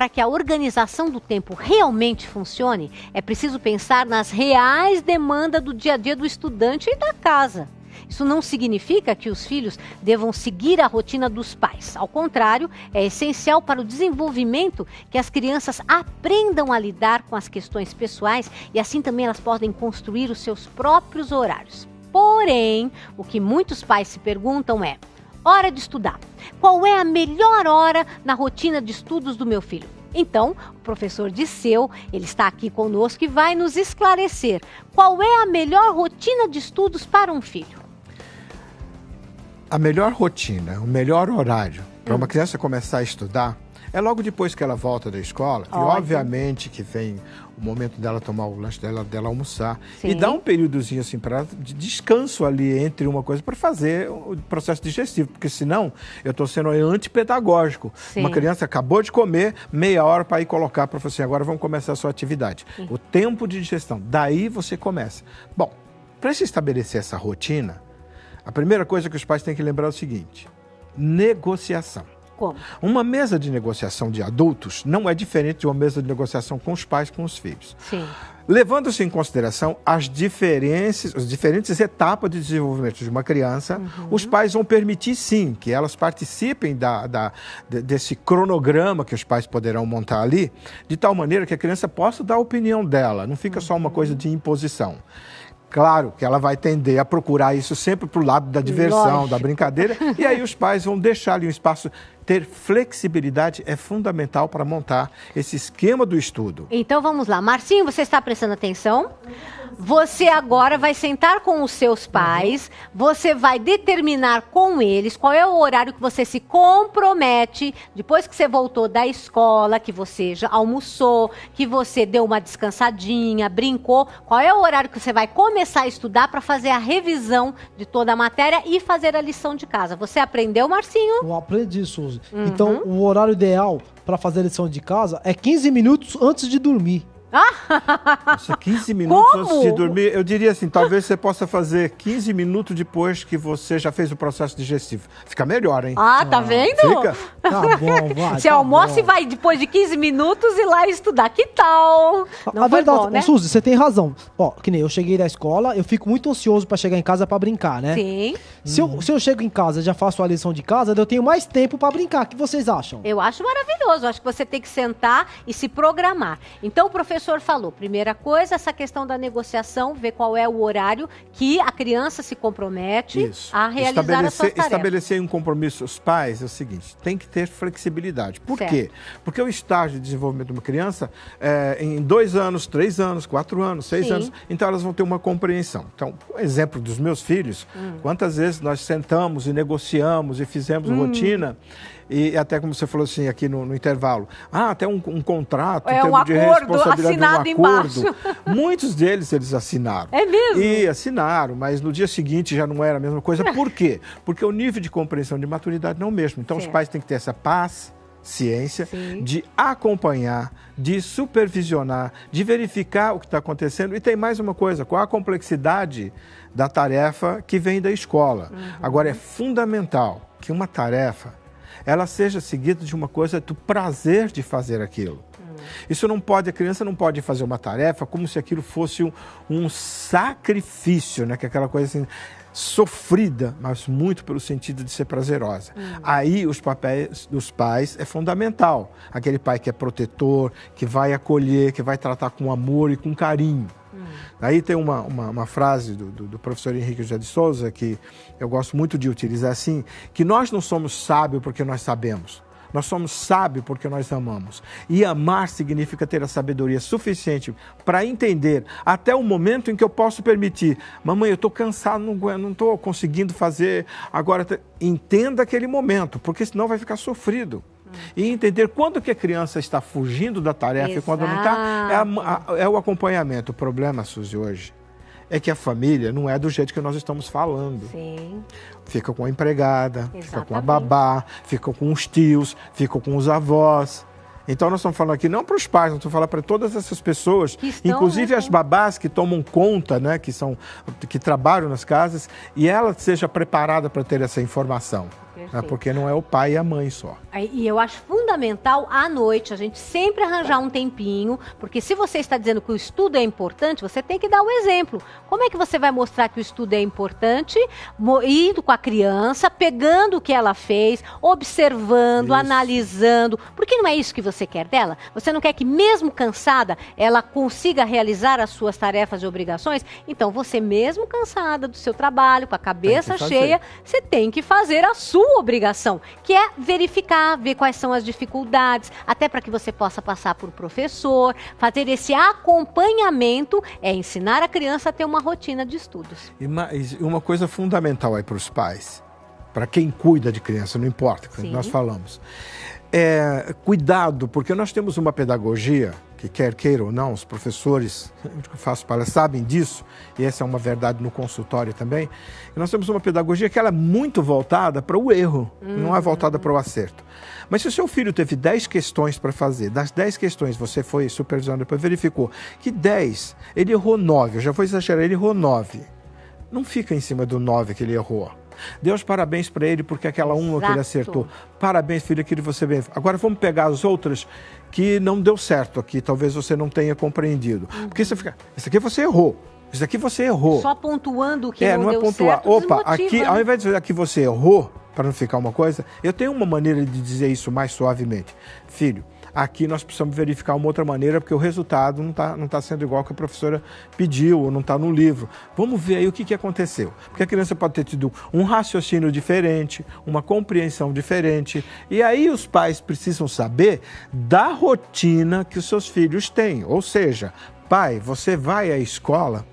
para que a organização do tempo realmente funcione, é preciso pensar nas reais demandas do dia a dia do estudante e da casa. Isso não significa que os filhos devam seguir a rotina dos pais. Ao contrário, é essencial para o desenvolvimento que as crianças aprendam a lidar com as questões pessoais e assim também elas podem construir os seus próprios horários. Porém, o que muitos pais se perguntam é: hora de estudar. Qual é a melhor hora na rotina de estudos do meu filho? Então, o professor Disseu, ele está aqui conosco e vai nos esclarecer qual é a melhor rotina de estudos para um filho. A melhor rotina, o melhor horário para uma criança começar a estudar é logo depois que ela volta da escola. E obviamente que vem o momento dela tomar o lanche dela almoçar. Sim. E dar um períodozinho assim para de descanso ali entre uma coisa para fazer o processo digestivo. Porque senão eu estou sendo antipedagógico. Sim. Uma criança acabou de comer, meia hora para ir colocar para você, agora vamos começar a sua atividade. Sim. O tempo de digestão, daí você começa. Bom, para se estabelecer essa rotina, a primeira coisa que os pais têm que lembrar é o seguinte: negociação. Como? Uma mesa de negociação de adultos não é diferente de uma mesa de negociação com os pais, com os filhos. Sim. Levando-se em consideração as diferentes etapas de desenvolvimento de uma criança, os pais vão permitir sim que elas participem desse cronograma que os pais poderão montar ali, de tal maneira que a criança possa dar a opinião dela, não fica só uma coisa de imposição. Claro que ela vai tender a procurar isso sempre para o lado da diversão, lógico, da brincadeira, e aí os pais vão deixar ali um espaço. Ter flexibilidade é fundamental para montar esse esquema do estudo. Então vamos lá. Marcinho, você está prestando atenção? Você agora vai sentar com os seus pais, você vai determinar com eles qual é o horário que você se compromete, depois que você voltou da escola, que você já almoçou, que você deu uma descansadinha, brincou, qual é o horário que você vai começar a estudar para fazer a revisão de toda a matéria e fazer a lição de casa. Você aprendeu, Marcinho? Eu aprendi, Suzy. Então, o horário ideal para fazer a lição de casa é 15 minutos antes de dormir. Nossa, 15 minutos antes de dormir, eu diria assim, talvez você possa fazer 15 minutos depois que você já fez o processo digestivo. Fica melhor, hein? Tá vendo? Fica? Tá bom, vai. Você almoça e vai depois de 15 minutos ir lá estudar. Que tal? Não, a verdade, bom, né? Suzy, você tem razão. Ó, que nem eu cheguei da escola, eu fico muito ansioso para chegar em casa para brincar, né? Sim. Se eu chego em casa e já faço a lição de casa, eu tenho mais tempo para brincar. O que vocês acham? Eu acho maravilhoso. Eu acho que você tem que sentar e se programar. Então, o professor falou, primeira coisa, essa questão da negociação, ver qual é o horário que a criança se compromete a realizar as suas tarefas. Estabelecer um compromisso aos pais é o seguinte: tem que ter flexibilidade. Por quê? Porque o estágio de desenvolvimento de uma criança em 2 anos, 3 anos, 4 anos, 6 anos, então elas vão ter uma compreensão. Então, o exemplo dos meus filhos, quantas vezes nós sentamos e negociamos e fizemos rotina. E até como você falou assim aqui no intervalo, até um contrato, um termo de acordo responsabilidade, assinado acordo. Embaixo. Muitos deles eles assinaram. É mesmo? E assinaram, mas no dia seguinte já não era a mesma coisa. Por quê? Porque o nível de compreensão de maturidade não é o mesmo. Então os pais têm que ter essa paciência de acompanhar, de supervisionar, de verificar o que está acontecendo. E tem mais uma coisa, qual a complexidade da tarefa que vem da escola. Agora, é fundamental que uma tarefa ela seja seguida de uma coisa do prazer de fazer aquilo. Isso não pode, a criança não pode fazer uma tarefa como se aquilo fosse um sacrifício, né? Que é aquela coisa assim, sofrida, mas muito pelo sentido de ser prazerosa. Aí os papéis dos pais é fundamental. Aquele pai que é protetor, que vai acolher, que vai tratar com amor e com carinho. Aí tem uma frase do professor Henrique José de Souza que eu gosto muito de utilizar assim, que nós não somos sábios porque nós sabemos. Nós somos sábios porque nós amamos. E amar significa ter a sabedoria suficiente para entender até o momento em que eu posso permitir. Mamãe, eu estou cansado, não estou conseguindo fazer. Agora, entenda aquele momento, porque senão vai ficar sofrido. E entender quando que a criança está fugindo da tarefa e quando não está, é o acompanhamento. O problema, Suzy, hoje, é que a família não é do jeito que nós estamos falando. Sim. Fica com a empregada, fica com a babá, fica com os tios, fica com os avós. Então nós estamos falando aqui não para os pais, nós estamos falando para todas essas pessoas, inclusive as babás que tomam conta, né, que trabalham nas casas, e ela seja preparada para ter essa informação. Porque não é o pai e a mãe só. E eu acho fundamental, à noite, a gente sempre arranjar um tempinho, porque se você está dizendo que o estudo é importante, você tem que dar o exemplo. Como é que você vai mostrar que o estudo é importante? Indo com a criança, pegando o que ela fez, observando, analisando. Porque não é isso que você quer dela? Você não quer que, mesmo cansada, ela consiga realizar as suas tarefas e obrigações? Então, você mesmo cansada do seu trabalho, com a cabeça cheia, você tem que fazer a sua obrigação, que é verificar, ver quais são as dificuldades, até para que você possa passar por professor, fazer esse acompanhamento, ensinar a criança a ter uma rotina de estudos. E uma coisa fundamental aí para os pais, para quem cuida de criança, não importa o que nós falamos, cuidado, porque nós temos uma pedagogia que quer queira ou não, os professores que eu faço palestra sabem disso, e essa é uma verdade no consultório também, nós temos uma pedagogia que ela é muito voltada para o erro, não é voltada para o acerto. Mas se o seu filho teve 10 questões para fazer, das 10 questões você foi supervisionando, depois verificou que 10, ele errou 9, eu já vou exagerar, ele errou 9. Não fica em cima do 9 que ele errou. Dê os parabéns para ele porque aquela uma que ele acertou. Parabéns, filho, aquilo você bem. Agora vamos pegar as outras que não deu certo aqui, talvez você não tenha compreendido. Porque você fica, isso aqui você errou. Isso aqui você errou. Só pontuando o que não deu pontuar. certo. Opa, aqui, ao invés de dizer que você errou, para não ficar uma coisa, eu tenho uma maneira de dizer isso mais suavemente. Filho, aqui nós precisamos verificar uma outra maneira, porque o resultado não tá sendo igual que a professora pediu, ou não está no livro. Vamos ver aí o que aconteceu. Porque a criança pode ter tido um raciocínio diferente, uma compreensão diferente. E aí os pais precisam saber da rotina que os seus filhos têm. Ou seja, pai, você vai à escola,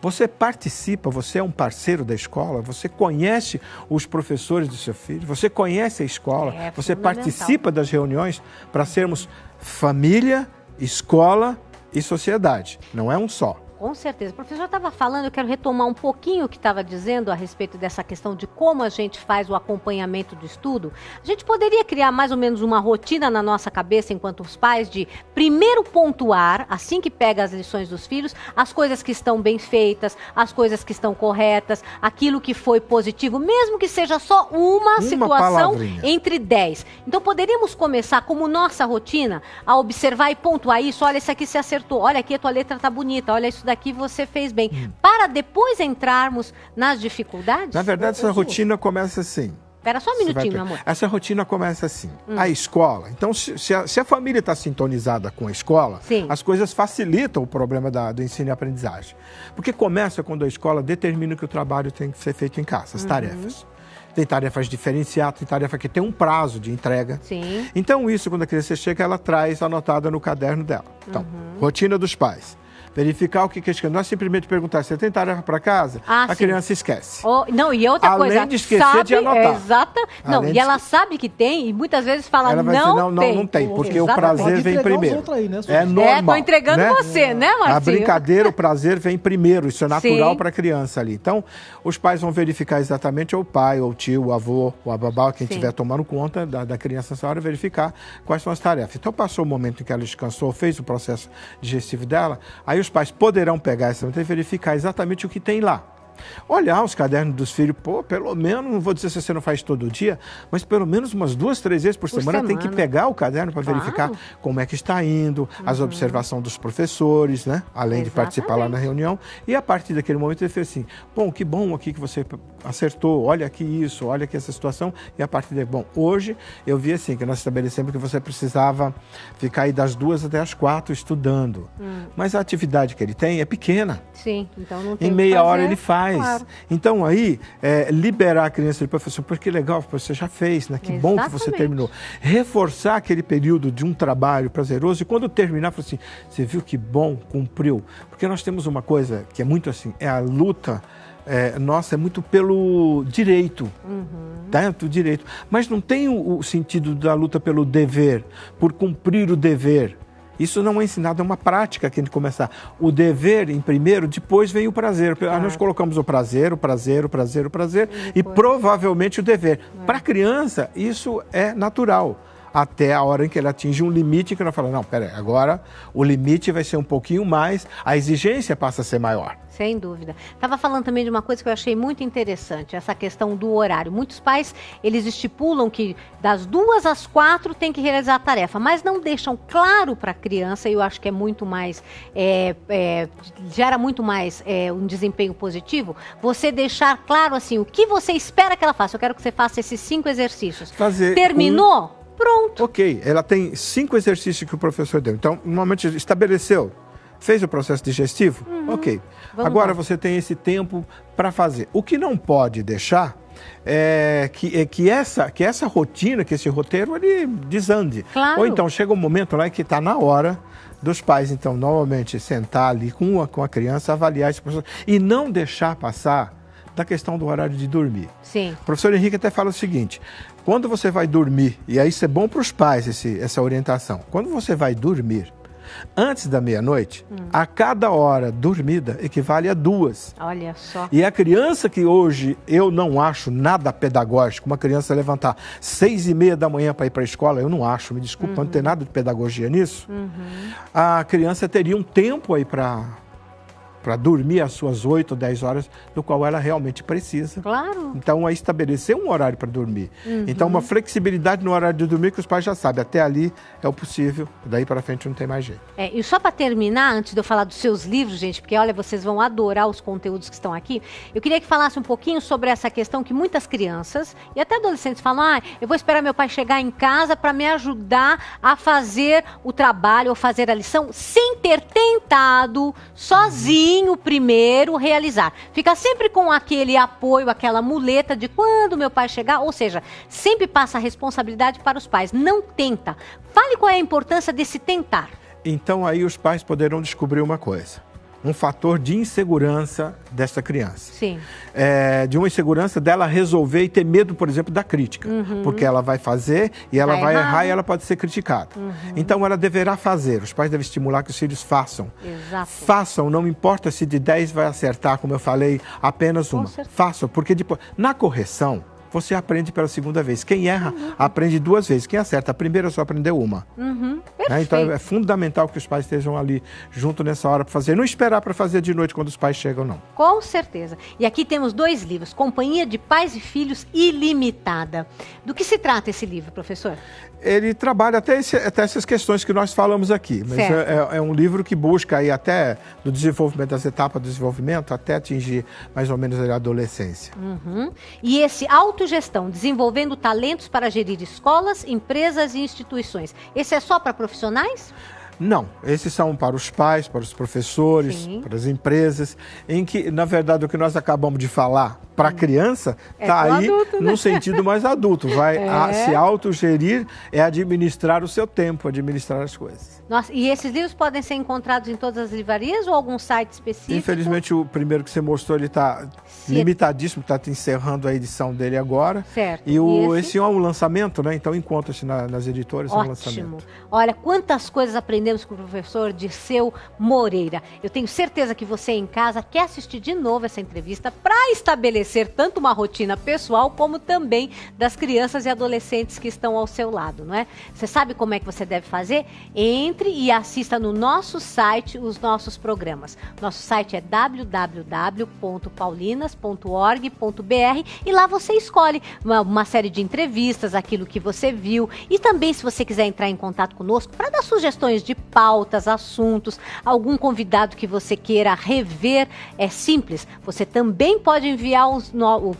você participa, você é um parceiro da escola, você conhece os professores do seu filho, você conhece a escola, você participa das reuniões para sermos família, escola e sociedade. Não é um só. Com certeza. O professor estava falando, eu quero retomar um pouquinho o que estava dizendo a respeito dessa questão de como a gente faz o acompanhamento do estudo. A gente poderia criar mais ou menos uma rotina na nossa cabeça, enquanto os pais, de primeiro pontuar, assim que pega as lições dos filhos, as coisas que estão bem feitas, as coisas que estão corretas, aquilo que foi positivo, mesmo que seja só uma situação entre 10. Então poderíamos começar, como nossa rotina, a observar e pontuar isso. Olha, isso aqui você acertou, olha aqui a tua letra está bonita, olha isso daqui você fez bem, para depois entrarmos nas dificuldades? Na verdade, essa rotina começa assim. Espera só um minutinho, meu amor. Essa rotina começa assim. A escola, então se a família está sintonizada com a escola, as coisas facilitam o problema do ensino e aprendizagem. Porque começa quando a escola determina que o trabalho tem que ser feito em casa, as tarefas. Tem tarefas diferenciadas, tem tarefa que tem um prazo de entrega. Então isso, quando a criança chega, ela traz anotada no caderno dela. Então, rotina dos pais. Verificar o que é esquece. Não é simplesmente perguntar, você tem tarefa para casa? A criança esquece. Não, e outra coisa, além de esquecer de anotar. Não, e ela sabe que tem, e muitas vezes fala, ela vai dizer, não tem, porque o prazer vem primeiro. Aí, né, é normal. Tô entregando você, né, Marcinho? A brincadeira, o prazer vem primeiro, isso é natural para a criança ali. Então, os pais vão verificar exatamente, ou o pai, ou o tio, o avô, ou a babá, quem estiver tomando conta da criança nessa hora, verificar quais são as tarefas. Então, passou o momento em que ela descansou, fez o processo digestivo dela, aí os pais poderão pegar essa matéria e verificar exatamente o que tem lá. Olhar os cadernos dos filhos, pelo menos, não vou dizer se você não faz todo dia, mas pelo menos umas 2, 3 vezes por semana tem que pegar o caderno para verificar como é que está indo, as observações dos professores, né? Além de participar lá na reunião. E a partir daquele momento ele fez assim, que bom aqui que você acertou, olha aqui isso, olha aqui essa situação. E a partir daí, hoje eu vi assim, que nós estabelecemos que você precisava ficar aí das 2 até as 4 estudando. Mas a atividade que ele tem é pequena. Sim, então não tem em meia hora ele faz. Claro. Então aí, liberar a criança de professor, porque legal, você já fez, né? Que bom que você terminou. Reforçar aquele período de um trabalho prazeroso e quando terminar, falar assim, você viu que bom, cumpriu. Porque nós temos uma coisa que é muito assim, é a luta, nossa, é muito pelo direito, tanto direito. Mas não tem o sentido da luta pelo dever, por cumprir o dever. Isso não é ensinado, é uma prática que a gente começar. O dever em primeiro, depois vem o prazer. Nós colocamos o prazer e provavelmente o dever. Para a criança, isso é natural. até a hora em que ele atinge um limite que ela fala, não, peraí, agora o limite vai ser um pouquinho mais, a exigência passa a ser maior. Sem dúvida. Estava falando também de uma coisa que eu achei muito interessante, essa questão do horário. Muitos pais, eles estipulam que das 2 às 4 tem que realizar a tarefa, mas não deixam claro para a criança, e eu acho que é muito mais, gera muito mais um desempenho positivo, você deixar claro assim, o que você espera que ela faça. Eu quero que você faça esses 5 exercícios. Terminou? Pronto. Ok, ela tem 5 exercícios que o professor deu. Então, normalmente estabeleceu. Fez o processo digestivo? Ok. Agora você tem esse tempo para fazer. O que não pode deixar é que essa rotina, que esse roteiro, ele desande. Claro. Ou então chega um momento lá que está na hora dos pais, então, novamente, sentar ali com a criança, avaliar esse processo e não deixar passar da questão do horário de dormir. Sim. O professor Henrique até fala o seguinte, quando você vai dormir, e aí isso é bom para os pais, essa orientação, quando você vai dormir, antes da meia-noite, a cada hora dormida equivale a 2. Olha só. E a criança que hoje eu não acho nada pedagógico, uma criança levantar 6h30 da manhã para ir para a escola, eu não acho, me desculpa, não tem nada de pedagogia nisso. A criança teria um tempo aí para dormir as suas 8 ou 10 horas, do qual ela realmente precisa. Claro. Então, é estabelecer um horário para dormir. Então, uma flexibilidade no horário de dormir que os pais já sabem. Até ali é o possível, daí para frente não tem mais jeito. E só para terminar, antes de eu falar dos seus livros, gente, porque olha, vocês vão adorar os conteúdos que estão aqui, eu queria que falasse um pouquinho sobre essa questão que muitas crianças e até adolescentes falam, eu vou esperar meu pai chegar em casa para me ajudar a fazer o trabalho ou fazer a lição sem ter tentado sozinho primeiro realizar. Fica sempre com aquele apoio, aquela muleta de quando meu pai chegar, ou seja, sempre passa a responsabilidade para os pais. Não tenta. Fale qual é a importância desse tentar. Então aí os pais poderão descobrir uma coisa. Um fator de insegurança dessa criança. Sim. De uma insegurança dela resolver e ter medo, por exemplo, da crítica. Porque ela vai fazer e ela vai errar e ela pode ser criticada. Então ela deverá fazer. Os pais devem estimular que os filhos façam. Exato. Façam, não importa se de 10 vai acertar, como eu falei, apenas uma. Façam, porque depois, na correção, você aprende pela segunda vez. Quem erra, aprende 2 vezes. Quem acerta a primeira, só aprendeu uma. Então é fundamental que os pais estejam ali junto nessa hora para fazer. Não esperar para fazer de noite quando os pais chegam, não. Com certeza. E aqui temos 2 livros. Companhia de Pais e Filhos Ilimitada. Do que se trata esse livro, professor? Ele trabalha até essas questões que nós falamos aqui. Mas é um livro que busca aí até do desenvolvimento, das etapas do desenvolvimento, até atingir mais ou menos a adolescência. E esse Autogestão, desenvolvendo talentos para gerir escolas, empresas e instituições. Esse é só para profissionais? Não, esses são para os pais, para os professores, para as empresas, em que, na verdade, o que nós acabamos de falar para a criança está aí adulto, né? No sentido mais adulto. Vai se autogerir, é administrar o seu tempo, administrar as coisas. Nossa, e esses livros podem ser encontrados em todas as livrarias ou algum site específico? Infelizmente, o primeiro que você mostrou, ele está limitadíssimo, está encerrando a edição dele agora. Certo. E esse é um lançamento, né? Então encontra-se nas editoras. Ótimo. Um lançamento. Olha, quantas coisas aprendemos com o professor Dirceu Moreira. Eu tenho certeza que você em casa quer assistir de novo essa entrevista para estabelecer tanto uma rotina pessoal como também das crianças e adolescentes que estão ao seu lado, não é? Você sabe como é que você deve fazer? Entre e assista no nosso site os nossos programas. Nosso site é www.paulinas.org.br e lá você escolhe uma série de entrevistas, aquilo que você viu, e também se você quiser entrar em contato conosco para dar sugestões de pautas, assuntos, algum convidado que você queira rever, é simples. Você também pode enviar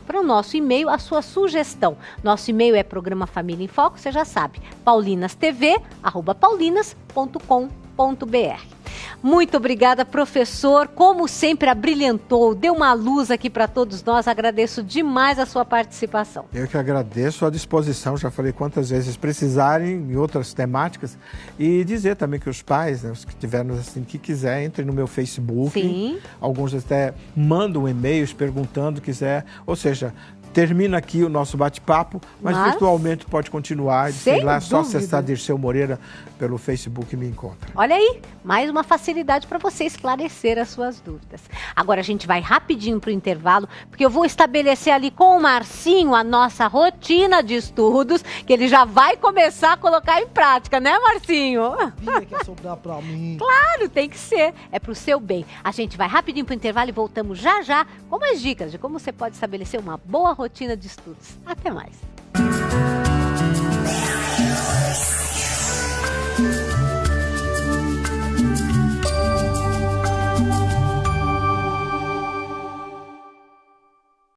para o nosso e-mail a sua sugestão. Nosso e-mail é Programa Família em Foco, você já sabe, paulinastv@paulinas.com.br. Muito obrigada, professor. Como sempre, abrilhantou, deu uma luz aqui para todos nós. Agradeço demais a sua participação. Eu que agradeço a disposição, já falei quantas vezes precisarem em outras temáticas. E dizer também que os pais, né, os que tiverem assim, que quiser, entrem no meu Facebook. Sim. Alguns até mandam e-mails perguntando, quiser. Ou seja, termina aqui o nosso bate-papo, mas virtualmente pode continuar. Sei lá, é só acessar Dirceu Moreira pelo Facebook e me encontra. Olha aí, mais uma facilidade para você esclarecer as suas dúvidas. Agora a gente vai rapidinho para o intervalo, porque eu vou estabelecer ali com o Marcinho a nossa rotina de estudos, que ele já vai começar a colocar em prática, né, Marcinho? Sabia que ia sobrar pra mim. Claro, tem que ser. É pro seu bem. A gente vai rapidinho pro intervalo e voltamos já já com mais dicas de como você pode estabelecer uma boa rotina de estudos. Até mais.